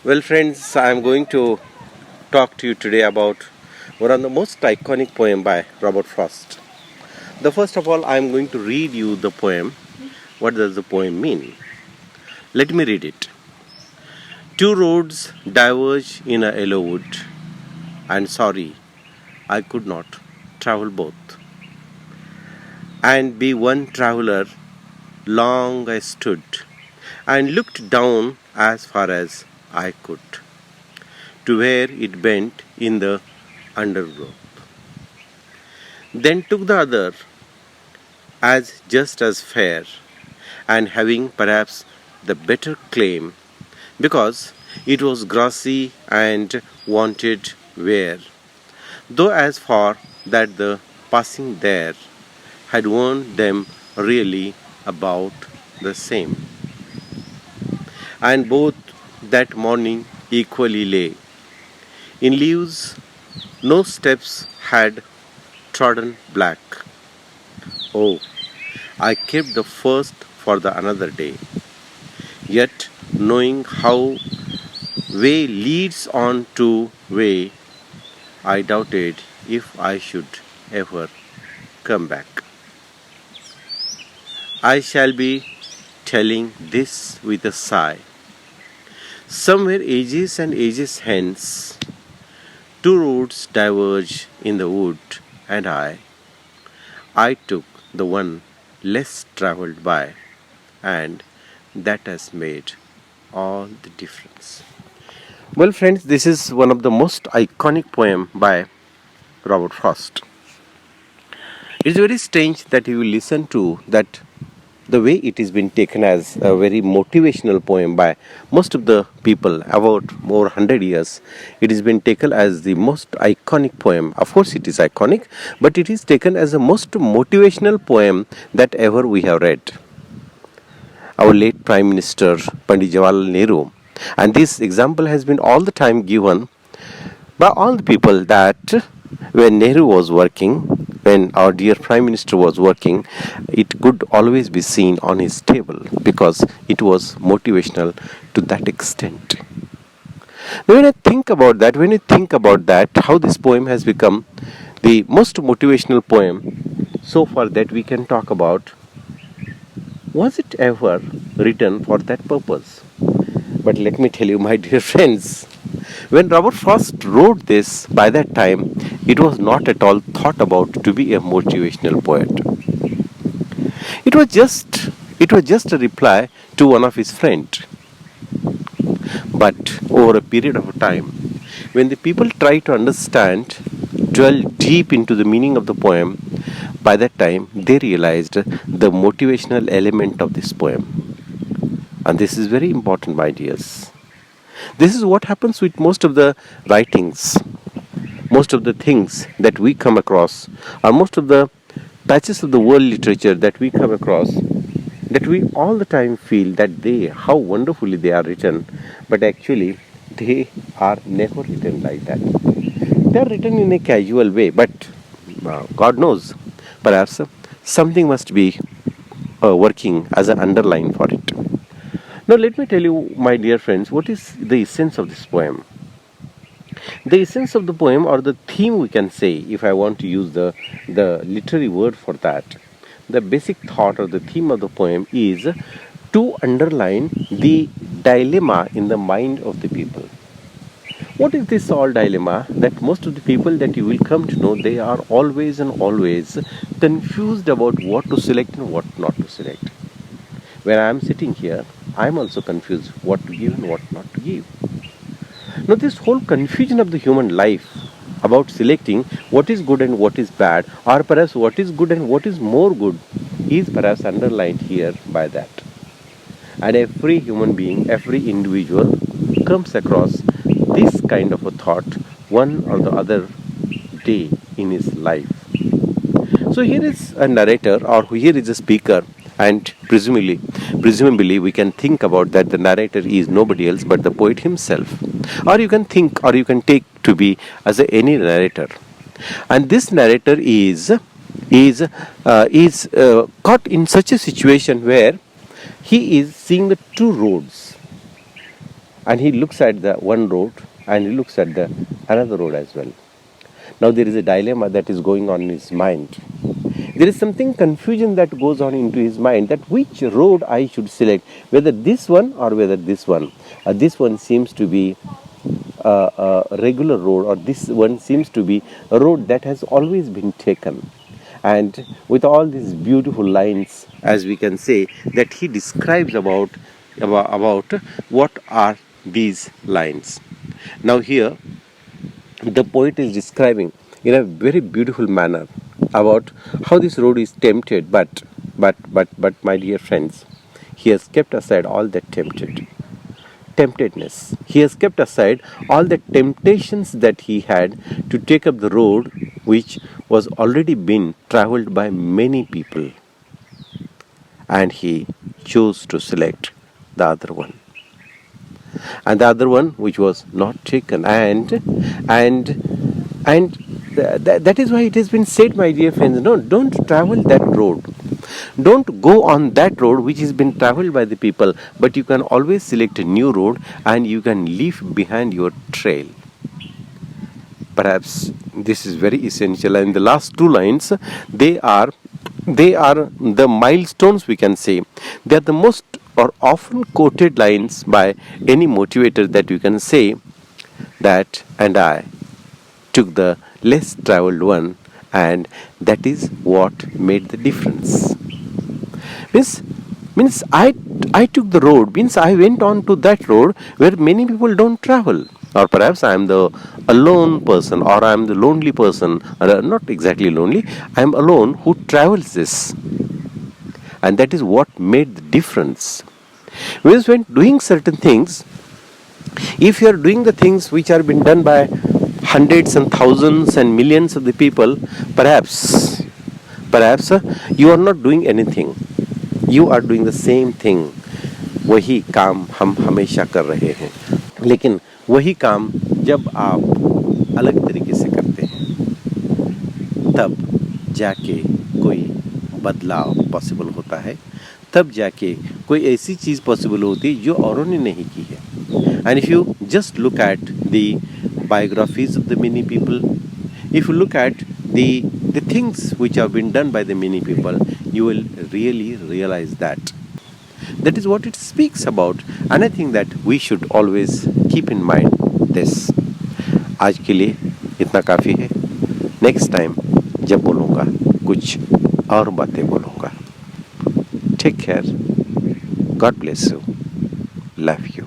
Well, friends, I'm going to talk to you today about one of the most iconic poem by Robert Frost. The first of all, I'm going to read you the poem. What does the poem mean? Let me read it. Two roads diverge in a yellow wood, and sorry, I could not travel both. And be one traveler, long I stood, and looked down as far as I could, to where it bent in the undergrowth. Then took the other as just as fair, and having perhaps the better claim, because it was grassy and wanted wear, though as far that the passing there had worn them really about the same. And both that morning equally lay in leaves, no steps had trodden black. Oh, I kept the first for the another day. Yet, knowing how way leads on to way, I doubted if I should ever come back. I shall be telling this with a sigh. Somewhere ages and ages hence, two roads diverge in the wood, and I took the one less travelled by, and that has made all the difference. Well, friends, this is one of the most iconic poem by Robert Frost. It's very strange that you will listen to that the way it has been taken as a very motivational poem by most of the people about over 100 years. It has been taken as the most iconic poem. Of course it is iconic, but it is taken as the most motivational poem that ever we have read. Our late Prime Minister Pandit Jawaharlal Nehru, and this example has been all the time given by all the people that when Nehru was working, when our dear Prime Minister was working, it could always be seen on his table because it was motivational to that extent. Now, when you think about that, how this poem has become the most motivational poem so far that we can talk about, was it ever written for that purpose? But let me tell you, my dear friends, when Robert Frost wrote this, by that time, it was not at all thought about to be a motivational poet. It was just a reply to one of his friends. But over a period of time, when the people try to understand, dwell deep into the meaning of the poem, by that time they realized the motivational element of this poem. And this is very important, my dears. This is what happens with most of the writings, most of the things that we come across, or most of the patches of the world literature that we come across, that we all the time feel that how wonderfully they are written, but actually they are never written like that. They are written in a casual way, but God knows, perhaps something must be working as an underline for it. Now, let me tell you, my dear friends, what is the essence of this poem? The essence of the poem, or the theme, we can say, if I want to use the literary word for that, the basic thought or the theme of the poem is to underline the dilemma in the mind of the people. What is this all dilemma? That most of the people that you will come to know, they are always and always confused about what to select and what not to select. When I am sitting here, I am also confused what to give and what not to give. Now, this whole confusion of the human life about selecting what is good and what is bad, or perhaps what is good and what is more good, is perhaps underlined here by that. And every human being, every individual comes across this kind of a thought one or the other day in his life. So here is a narrator, or here is a speaker, and presumably we can think about that the narrator is nobody else but the poet himself, or you can think, or you can take to be as any narrator. And this narrator is caught in such a situation where he is seeing the two roads. and he looks at the one road and he looks at the another road as well. Now there is a dilemma that is going on in his mind. There is something confusion that goes on into his mind, that which road I should select, whether this one or whether this one. This one seems to be a regular road, or this one seems to be a road that has always been taken. And with all these beautiful lines, as we can say, that he describes about what are these lines. Now here the poet is describing in a very beautiful manner about how this road is tempted, but my dear friends, he has kept aside all that temptedness. He has kept aside all the temptations that he had to take up the road which was already been traveled by many people, and he chose to select the other one, and the other one which was not taken. And that is why it has been said, my dear friends, no, don't travel that road, don't go on that road which has been traveled by the people, but you can always select a new road and you can leave behind your trail. Perhaps this is very essential, and the last two lines, they are the milestones, we can say. They are the most or often quoted lines by any motivator, that you can say that, and I took the less traveled one, and that is what made the difference. Means I took the road, means I went on to that road where many people don't travel, or perhaps I am the alone person, or I am the lonely person, or not exactly lonely, I am alone who travels this, and that is what made the difference. Because when doing certain things, if you are doing the things which are been done by hundreds and thousands and millions of the people, perhaps you are not doing anything, you are doing the same thing. वही काम हम हमेशा कर रहे हैं, लेकिन वही काम जब आप अलग तरीके से करते हैं, तब जाके कोई बदलाव पॉसिबल होता है, तब जाके कोई ऐसी चीज़ पॉसिबल होती है जो औरों ने नहीं की है. And if you just look at the biographies of the many people, if you look at the things which have been done by the many people, you will really realize that. That is what it speaks about, and I think that we should always keep in mind this. आज के लिए इतना काफ़ी है. Next time जब बोलूँगा कुछ और बातें बोलूँगा. Take care. God bless you. Love you.